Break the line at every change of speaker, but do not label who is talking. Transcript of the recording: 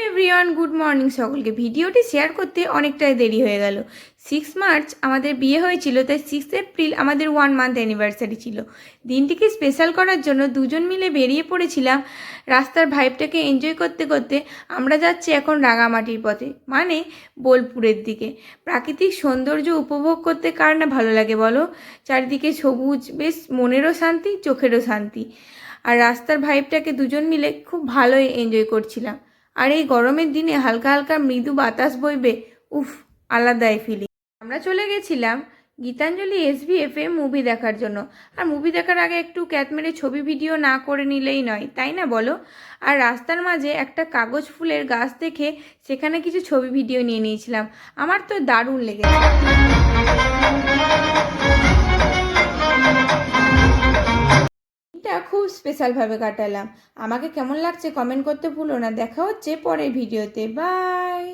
Everyone, good morning সকলকে। ভিডিওটি share করতে অনেকটাই দেরি হয়ে গেল। 6 মার্চ আমাদের বিয়ে হয়েছিল, তাই 6 এপ্রিল আমাদের 1 মান্থ অ্যানিভার্সারি ছিল। দিনটিকে স্পেশাল করার জন্য দুজন মিলে বেরিয়ে পড়েছিলাম রাস্তার ভাইবটাকে এনজয় করতে করতে। আমরা যাচ্ছি এখন রাঙামাটির পথে, মানে বোলপুরের দিকে। প্রাকৃতিক সৌন্দর্য উপভোগ করতে কার না ভালো লাগে বলো? চারিদিকে সবুজ, বেশ মনেরও শান্তি, চোখেরও শান্তি। আর রাস্তার ভাইবটাকে দুজন মিলে খুব ভালোই এনজয় করছিলাম। আর এই গরমের দিনে হালকা হালকা মৃদু বাতাস বইবে, উফ, আলাদাই ফিলিং। আমরা চলে গেছিলাম গীতাঞ্জলি SVF-এ মুভি দেখার জন্য। আর মুভি দেখার আগে একটু ক্যাট মেরে ছবি ভিডিও না করে নিলেই নয়, তাই না বলো? আর রাস্তার মাঝে একটা কাগজ ফুলের গাছ দেখে সেখানে কিছু ছবি ভিডিও নিয়ে নিয়েছিলাম। আমার তো দারুণ লেগেছে। খুব স্পেশালভাবে কাটালাম। আমাকে কেমন লাগছে কমেন্ট করতে ভুলো না। দেখা হচ্ছে পরের ভিডিওতে। বাই।